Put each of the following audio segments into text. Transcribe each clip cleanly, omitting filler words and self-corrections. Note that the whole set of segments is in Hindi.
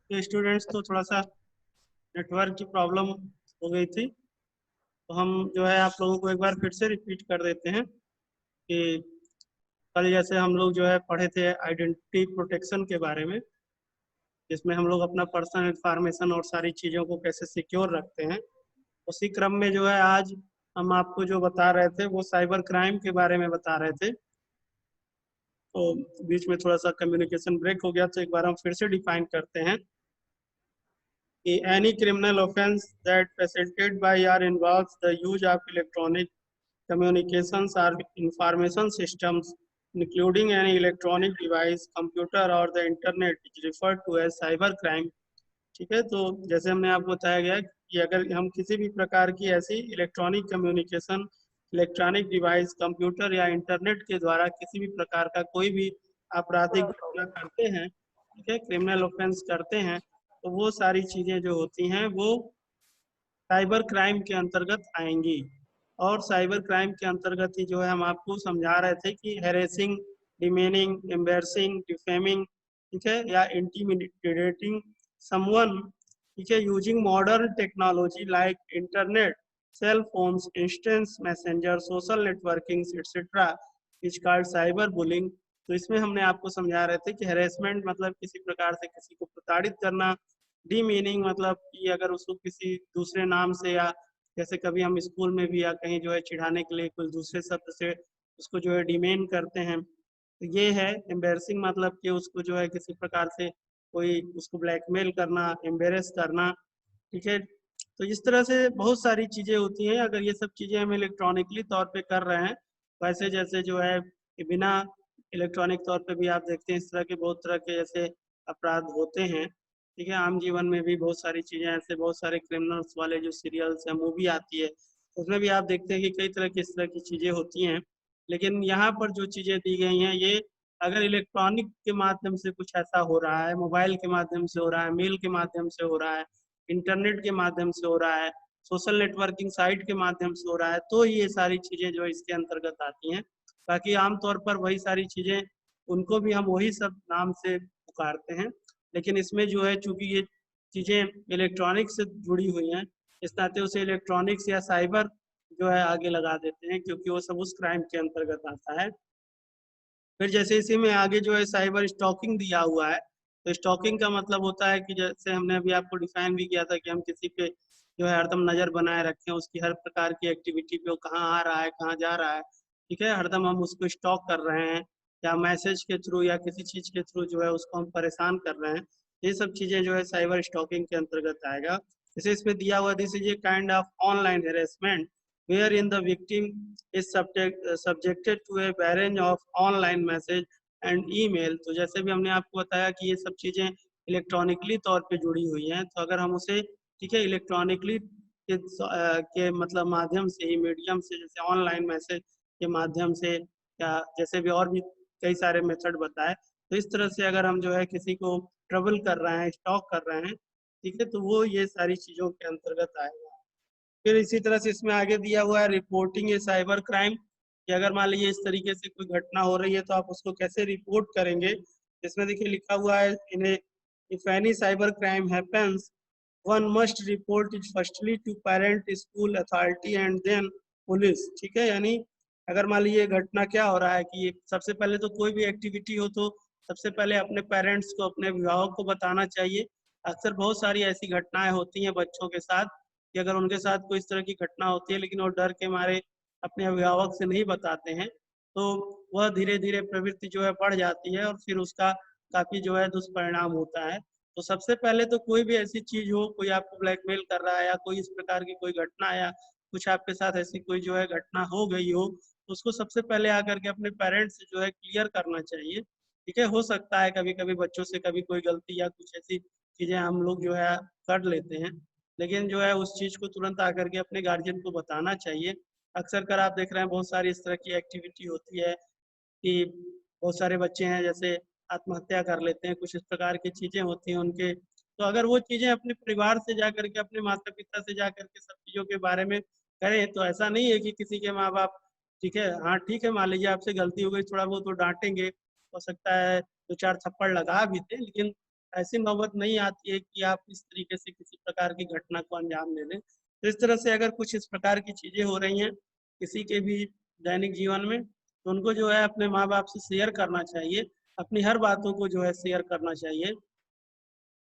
तो स्टूडेंट्स तो थोड़ा सा नेटवर्क की प्रॉब्लम हो गई थी, तो हम जो है आप लोगों को एक बार फिर से रिपीट कर देते हैं कि कल जैसे हम लोग जो है पढ़े थे आइडेंटिटी प्रोटेक्शन के बारे में, जिसमें हम लोग अपना पर्सनल इंफॉर्मेशन और सारी चीज़ों को कैसे सिक्योर रखते हैं। उसी क्रम में जो है आज हम आपको जो बता रहे थे वो साइबर क्राइम के बारे में बता रहे थे। तो बीच में थोड़ा सा कम्युनिकेशन ब्रेक हो गया, तो एक बार हम फिर से डिफाइन करते हैं कि any criminal offense that facilitated by or involves the use of electronic communications or information systems, including any electronic device, computer or the internet, is referred to as cyber crime। ठीक है, तो जैसे हमने आपको बताया गया कि अगर हम किसी भी प्रकार की ऐसी electronic communication, electronic device, computer या इंटरनेट के द्वारा किसी भी प्रकार का कोई भी आपराधिक घटना करते हैं, ठीक है, क्रिमिनल ऑफेंस करते हैं, तो वो सारी चीजें जो होती हैं वो साइबर क्राइम के अंतर्गत आएंगी। और साइबर क्राइम के अंतर्गत ही जो है हम आपको समझा रहे थे कि हेरेसिंग, डिमेनिंग, एम्बेरसिंग, डिफेमिंग, ठीक है, या इंटीमिडेटिंग समवन, ठीक है, using modern technology like internet, cell phones, instance messenger, social networking etcetera is called cyber bullying. तो इसमें हमने आपको समझा रहे थे कि हेरेसमेंट मतलब किसी प्रकार से किसी को प्रताड़ित करना, डीमीनिंग मतलब कि अगर उसको किसी दूसरे नाम से, या जैसे कभी हम स्कूल में भी या कहीं जो है चिढ़ाने के लिए कुछ दूसरे शब्द से उसको जो है डिमेन करते हैं, तो ये है। एम्बेरसिंग मतलब कि उसको जो है किसी प्रकार से कोई उसको ब्लैकमेल करना, एम्बेरस करना, ठीक है। तो इस तरह से बहुत सारी चीजें होती हैं। अगर ये सब चीजें हम इलेक्ट्रॉनिकली तौर पे कर रहे हैं, वैसे जैसे जो है कि बिना इलेक्ट्रॉनिक तौर पे भी आप देखते हैं इस तरह के बहुत तरह के ऐसे अपराध होते हैं, ठीक है। आम जीवन में भी बहुत सारी चीजें ऐसे, बहुत सारे क्रिमिनल्स वाले जो सीरियल्स हैं, मूवी आती है, उसमें भी आप देखते हैं कि कई तरह की इस तरह की चीजें होती हैं। लेकिन यहाँ पर जो चीजें दी गई हैं, ये अगर इलेक्ट्रॉनिक के माध्यम से कुछ ऐसा हो रहा है, मोबाइल के माध्यम से हो रहा है, मेल के माध्यम से हो रहा है, इंटरनेट के माध्यम से हो रहा है, सोशल नेटवर्किंग साइट के माध्यम से हो रहा है, तो ये सारी चीजें जो इसके अंतर्गत आती हैं। बाकी आमतौर पर वही सारी चीजें, उनको भी हम वही सब नाम से पुकारते हैं, लेकिन इसमें जो है चूंकि ये चीजें इलेक्ट्रॉनिक से जुड़ी हुई हैं, इस नाते उसे इलेक्ट्रॉनिक्स या साइबर जो है आगे लगा देते हैं, क्योंकि वो सब उस क्राइम के अंतर्गत आता है। फिर जैसे इसी में आगे जो है साइबर स्टॉकिंग दिया हुआ है। तो स्टॉकिंग का मतलब होता है कि जैसे हमने अभी आपको डिफाइन भी किया था कि हम किसी पे जो है हरदम नजर बनाए रखें, उसकी हर प्रकार की एक्टिविटी पे, वो कहाँ आ रहा है, कहाँ जा रहा है, ठीक है, हरदम हम उसको स्टॉक कर रहे हैं, या मैसेज के थ्रू या किसी चीज के थ्रू जो है उसको हम परेशान कर रहे हैं। ये सब चीजें जो है साइबर स्टॉकिंग के अंतर्गत आएगा। जैसे इसमें दिया हुआ, this is a kind of online harassment wherein the victim is subjected to a barrage of online message and email। तो जैसे भी हमने आपको बताया कि ये सब चीजें इलेक्ट्रॉनिकली तौर पे जुड़ी हुई हैं, तो अगर हम उसे, ठीक है, इलेक्ट्रॉनिकली के मतलब माध्यम से ही, मीडियम से, जैसे ऑनलाइन मैसेज के माध्यम से, या जैसे भी और भी कई सारे मेथड बताए, तो इस तरह से अगर हम जो है किसी को ट्रबल कर रहे हैं, स्टॉक कर रहे हैं, ठीक है, तो वो ये सारी चीजों के अंतर्गत आएगा। फिर इसी तरह से इसमें आगे दिया हुआ है रिपोर्टिंग ए साइबर क्राइम, कि अगर मान लीजिए इस तरीके से कोई घटना हो रही है तो आप उसको कैसे रिपोर्ट करेंगे। इसमें देखिए लिखा हुआ है, in if any cyber crime happens, one must report it firstly to parent, school authority and then police. ठीक है, यानी अगर मान लीजिए घटना क्या हो रहा है कि सबसे पहले तो कोई भी एक्टिविटी हो तो सबसे पहले अपने पेरेंट्स को, अपने अभिभावक को बताना चाहिए। अक्सर बहुत सारी ऐसी घटनाएं होती हैं बच्चों के साथ कि अगर उनके साथ कोई इस तरह की घटना होती है, लेकिन वो डर के मारे अपने अभिभावक से नहीं बताते हैं, तो वह धीरे धीरे प्रवृत्ति जो है बढ़ जाती है और फिर उसका काफी जो है दुष्परिणाम होता है। तो सबसे पहले तो कोई भी ऐसी चीज हो, कोई आपको ब्लैकमेल कर रहा है या कोई इस प्रकार की कोई घटना, या कुछ आपके साथ ऐसी कोई जो है घटना हो गई हो, तो उसको सबसे पहले आकर के अपने पेरेंट्स से जो है क्लियर करना चाहिए। ठीक है, हो सकता है कभी कभी बच्चों से कभी कोई गलती या कुछ ऐसी चीजें हम लोग जो है कर लेते हैं, लेकिन जो है उस चीज को तुरंत आकर के अपने गार्जियन को बताना चाहिए। अक्सर कर आप देख रहे हैं बहुत सारी इस तरह की एक्टिविटी होती है कि बहुत सारे बच्चे हैं जैसे आत्महत्या कर लेते हैं, कुछ इस प्रकार की चीजें होती हैं उनके। तो अगर वो चीजें अपने परिवार से जा करके, अपने माता पिता से जा करके सब चीजों के बारे में करें, तो ऐसा नहीं है कि किसी के माँ बाप, ठीक है, हाँ ठीक है, मान लीजिए आपसे गलती हो गई, थोड़ा बहुत तो डांटेंगे, हो सकता है दो चार थप्पड़ लगा भी थे, लेकिन ऐसी नौबत नहीं आती है कि आप इस तरीके से किसी प्रकार की घटना को अंजाम दे दें। तो इस तरह से अगर कुछ इस प्रकार की चीजें हो रही हैं किसी के भी दैनिक जीवन में, तो उनको जो है अपने माँ बाप से शेयर करना चाहिए, अपनी हर बातों को जो है शेयर करना चाहिए।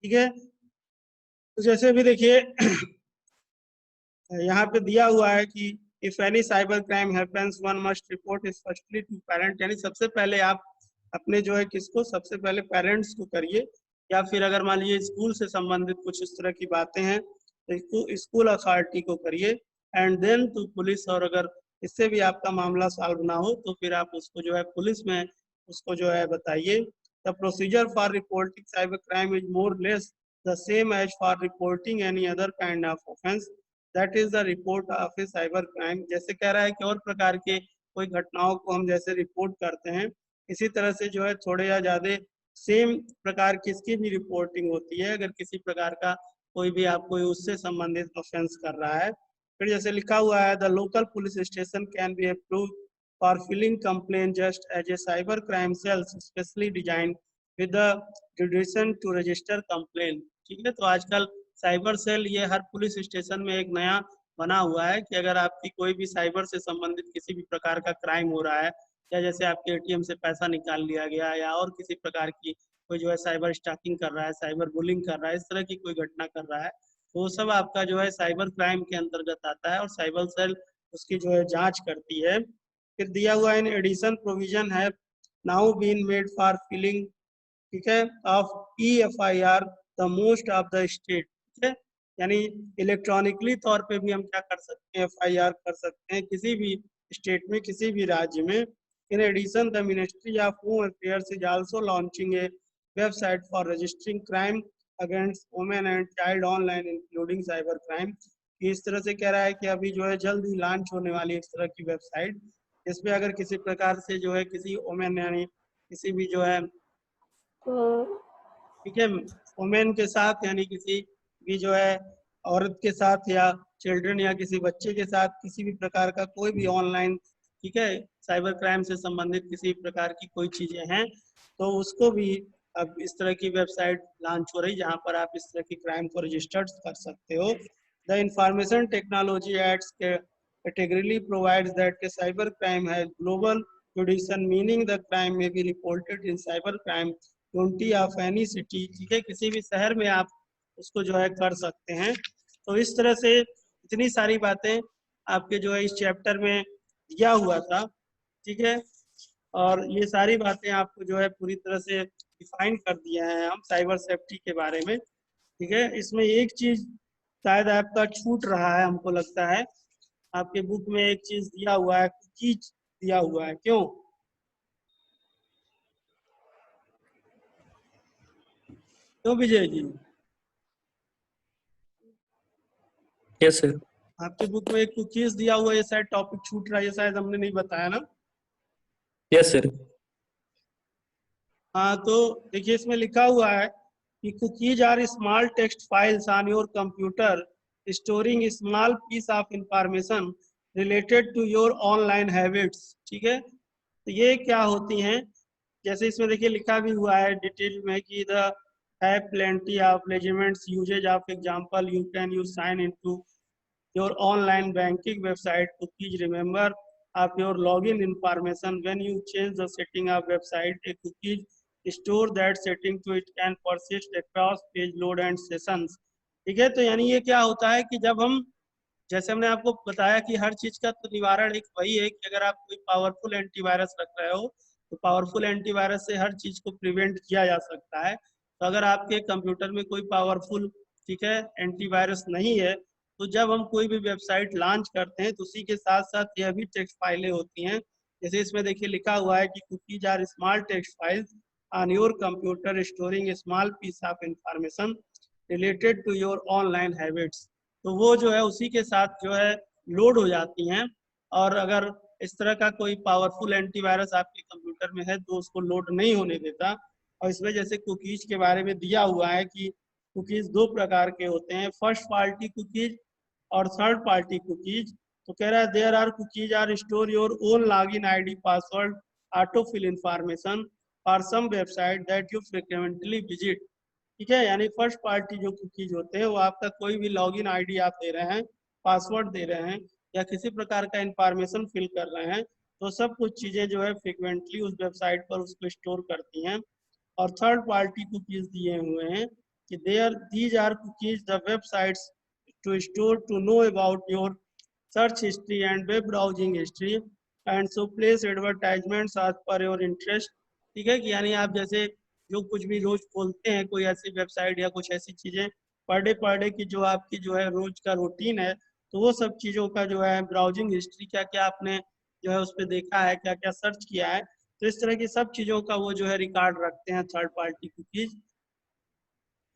ठीक है, तो जैसे भी देखिए यहाँ पे दिया हुआ है कि if any cyber crime happens one must report it firstly to parent, यानी सबसे पहले आप अपने जो है किसको, सबसे पहले पेरेंट्स को करिए, या फिर अगर मान लीजिए स्कूल से संबंधित कुछ इस तरह की बातें हैं तो स्कूल अथॉरिटी को करिए, एंड देन टू पुलिस। और अगर इससे भी आपका मामला सॉल्व ना हो तो फिर आप उसको जो है पुलिस में उसको जो है बताइए। The procedure for reporting cyber crime is more less the same as for reporting any other kind of offence, that is the report of a cyber crime. जैसे कह रहा है कि और प्रकार के कोई घटनाओं को हम जैसे रिपोर्ट करते हैं, इसी तरह से जो है थोड़े या ज्यादा सेम प्रकार की इसकी भी रिपोर्टिंग होती है अगर किसी प्रकार का कोई भी आपको उससे संबंधित ऑफेंस कर रहा है। फिर जैसे लिखा हुआ है the local police station can be approve for filling complain just as a cyber crime cells specially design with the jurisdiction to register complain. ठीक है, तो आजकल साइबर सेल ये हर पुलिस स्टेशन में एक नया बना हुआ है कि अगर आपकी कोई भी साइबर से संबंधित किसी भी प्रकार का क्राइम हो रहा है, या जैसे आपके एटीएम से पैसा निकाल लिया गया, या और किसी प्रकार की कोई जो है साइबर स्टॉकिंग कर रहा है, साइबर बुलिंग कर रहा है, इस तरह की कोई घटना कर रहा है, तो वो सब आपका जो है साइबर क्राइम के अंतर्गत आता है और साइबर सेल उसकी जो है जांच करती है। फिर दिया हुआ इन एडिशन प्रोविजन है now been made for filling, ठीक है, of EFIR the most of the state. ठीक है, यानी इलेक्ट्रॉनिकली तौर पे भी हम क्या कर सकते हैं, FIR कर सकते हैं किसी भी स्टेट में, किसी भी राज्य में। In addition the ministry of home affairs is also launching a website for registering crime against women and child online including cyber crime. इस तरह से कह रहा है कि अभी जो है जल्द ही लॉन्च होने वाली इस तरह की वेबसाइट, इसमें अगर किसी प्रकार से जो है किसी वुमेन यानी किसी भी जो है, ठीक है, वुमेन के साथ यानी किसी भी जो है औरत के साथ या चिल्ड्रन या किसी बच्चे के साथ किसी भी प्रकार का कोई भी ऑनलाइन, ठीक है, साइबर क्राइम से संबंधित किसी प्रकार की कोई चीजें हैं, तो उसको भी अब इस तरह की वेबसाइट लॉन्च हो रही जहां पर आप इस तरह की क्राइम को रजिस्टर्ड कर सकते हो। The information technology act categorically provides that a cyber crime has global jurisdiction, meaning the crime may be reported in cyber crime county of any city. ठीक है, किसी भी शहर में आप उसको जो है कर सकते हैं। तो इस तरह से इतनी सारी बातें आपके जो है इस चैप्टर में दिया हुआ था। ठीक है, और ये सारी बातें आपको जो है पूरी तरह से डिफाइन कर दिया है हम साइबर सेफ्टी के बारे में। ठीक है, इसमें एक चीज शायद आपका छूट रहा है, हमको लगता है आपके बुक में एक चीज दिया हुआ है, चीज दिया हुआ है, क्यों क्यों विजय जी? Yes sir. आपके बुक में एक कुकीज दिया हुआ है, ये शायद टॉपिक छूट रहा है, ये शायद हमने नहीं बताया ना। Yes sir. हाँ, तो देखिए इसमें लिखा हुआ है कि cookies are small text files on your computer storing small piece of information related to your online habits. ठीक है, तो ये क्या होती हैं, जैसे इसमें देखिए लिखा भी हुआ है डिटेल में कि the have plenty of legitimate usages of example you can use sign into your online banking website cookies remember of your login information when you change the setting of website a cookies store that setting to it can persist across page load and sessions। ठीक है, तो यानी ये क्या होता है कि जब हम, जैसे हमने आपको बताया कि हर चीज का तो निवारण एक वही है कि अगर आप कोई पावरफुल एंटीवायरस रख रहे हो तो पावरफुल एंटीवायरस से हर चीज को प्रिवेंट किया जा सकता है। तो अगर आपके कंप्यूटर में कोई पावरफुल, ठीक है, एंटीवायरस नहीं है, तो जब हम कोई भी वेबसाइट लॉन्च करते हैं तो उसी के साथ साथ यह भी टेक्स्ट फाइलें होती हैं। जैसे इसमें देखिए लिखा हुआ है कि cookies are small text files on your computer storing small piece of information related to your online habits. तो वो जो है उसी के साथ जो है लोड हो जाती हैं, और अगर इस तरह का कोई पावरफुल एंटीवायरस आपके कंप्यूटर में है तो उसको लोड नहीं होने देता। और इसमें जैसे कुकीज के बारे में दिया हुआ है कि कुकीज दो प्रकार के होते हैं, फर्स्ट पार्टी कुकीज और थर्ड पार्टी कुकीज। तो कह रहा है there are cookies are store your own login ID password auto fill information for some website that you frequently visit. ठीक है। यानी फर्स्ट पार्टी जो कुकीज होते हैं वो आपका कोई भी लॉगिन आईडी आप दे रहे हैं, पासवर्ड दे रहे हैं या किसी प्रकार का इंफॉर्मेशन फिल कर रहे हैं, तो सब कुछ चीजें जो है फ्रिक्वेंटली उस वेबसाइट पर उसको स्टोर करती हैं। और थर्ड पार्टी कुकीज दिए हुए हैं कि these are cookies the websites to store to know about your search history and web browsing history and so place advertisements as per your interest. ठीक है कि यानी आप जैसे जो कुछ भी रोज खोलते हैं कोई ऐसी वेबसाइट या कुछ ऐसी चीजें पर डे की जो आपकी जो है रोज का रूटीन है, तो वो सब चीजों का जो है ब्राउजिंग हिस्ट्री क्या क्या आपने जो है उस पर देखा है, क्या क्या सर्च किया है, तो इस तरह की सब चीजों का वो जो है रिकॉर्ड रखते हैं थर्ड पार्टी कुकीज।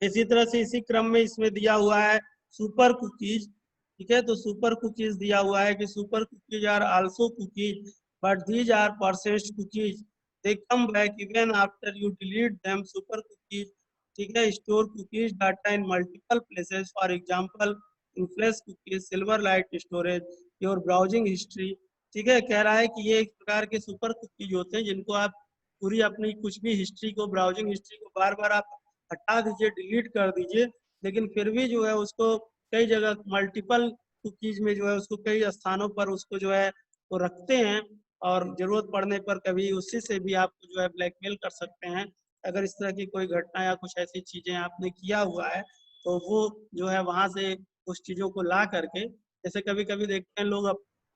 इसी तरह से इसी क्रम में इसमें दिया हुआ है सुपर कुकीज। ठीक है, तो सुपर कुकीज दिया हुआ है कि super cookies are also cookies but these are persist cookies, they come back even after you delete them. Super cookies, ठीक है, store cookies data in multiple places, for example in flash cookies, Silverlight storage, your browsing history. ठीक है, कह रहा है कि ये एक प्रकार के सुपर कुकीज होते हैं जिनको आप पूरी अपनी कुछ भी हिस्ट्री को, ब्राउजिंग हिस्ट्री को बार बार आप हटा दीजिए, डिलीट कर दीजिए, लेकिन फिर भी जो है उसको कई जगह मल्टीपल कुकीज में जो है उसको कई स्थानों पर उसको जो है वो रखते हैं, और जरूरत पड़ने पर कभी उसी से भी आपको जो है ब्लैकमेल कर सकते हैं। अगर इस तरह की कोई घटना या कुछ ऐसी चीजें आपने किया हुआ है तो वो जो है वहां से उस चीजों को ला करके, जैसे कभी कभी देखते हैं लोग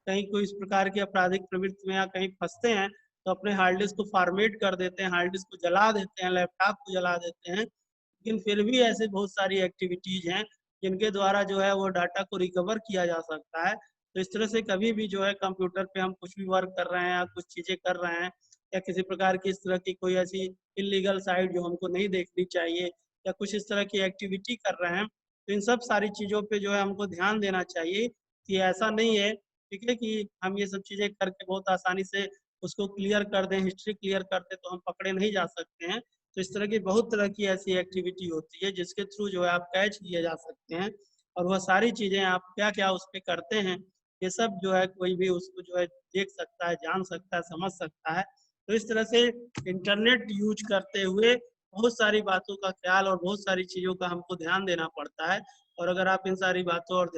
कहीं कोई इस प्रकार की आपराधिक प्रवृत्ति में या कहीं फंसते हैं तो अपने हार्ड डिस्क को फॉर्मेट कर देते हैं, हार्ड डिस्क को जला देते हैं, लैपटॉप को जला देते हैं, लेकिन फिर भी ऐसे बहुत सारी एक्टिविटीज हैं जिनके द्वारा जो है वो डाटा को रिकवर किया जा सकता है। तो इस तरह से कभी भी जो है कंप्यूटर पे हम कुछ भी वर्क कर रहे हैं या कुछ चीजें कर रहे हैं या किसी प्रकार की इस तरह की कोई ऐसी इलीगल साइट जो हमको नहीं देखनी चाहिए या कुछ इस तरह की एक्टिविटी कर रहे हैं, तो इन सब सारी चीजों पे जो है हमको ध्यान देना चाहिए कि ऐसा नहीं है, ठीक है, कि हम ये सब चीजें करके बहुत आसानी से उसको क्लियर कर दें, हिस्ट्री क्लियर कर दें तो हम पकड़े नहीं जा सकते हैं। तो इस तरह की बहुत तरह की ऐसी एक्टिविटी होती है जिसके थ्रू जो है आप कैच किए जा सकते हैं, और वह सारी चीजें आप क्या क्या उस पर करते हैं ये सब जो है कोई भी उसको जो है देख सकता है, जान सकता है, समझ सकता है। तो इस तरह से इंटरनेट यूज करते हुए बहुत सारी बातों का ख्याल और बहुत सारी चीजों का हमको ध्यान देना पड़ता है, और अगर आप इन सारी बातों और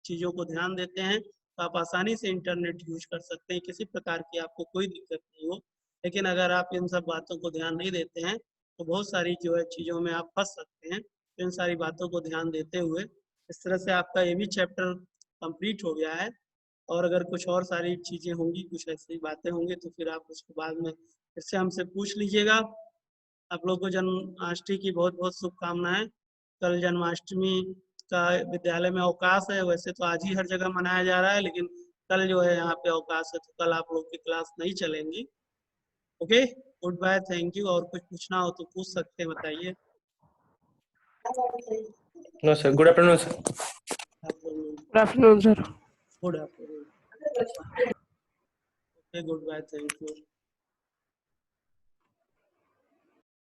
चीजों को ध्यान देते हैं तो आप आसानी से इंटरनेट यूज कर सकते हैं, किसी प्रकार की आपको कोई दिक्कत नहीं हो। लेकिन अगर आप इन सब बातों को ध्यान नहीं देते हैं तो बहुत सारी जो है चीज़ों में आप फंस सकते हैं। तो इन सारी बातों को ध्यान देते हुए इस तरह से आपका ये भी चैप्टर कंप्लीट हो गया है, और अगर कुछ और सारी चीज़ें होंगी, कुछ ऐसी बातें होंगी तो फिर आप उसको बाद में फिर से हमसे पूछ लीजिएगा। आप लोग को जन्माष्टमी की बहुत बहुत शुभकामनाएं। कल जन्माष्टमी का विद्यालय में अवकाश है, वैसे तो आज ही हर जगह मनाया जा रहा है लेकिन कल जो है यहाँ पे अवकाश है, तो कल आप लोग की क्लास नहीं चलेंगी। Okay, good bye, thank you. और कुछ पूछना हो तो पूछ सकते हैं, बताइए। No, sir. Good afternoon, sir. Good afternoon, sir. Good afternoon. Okay, good bye, thank you.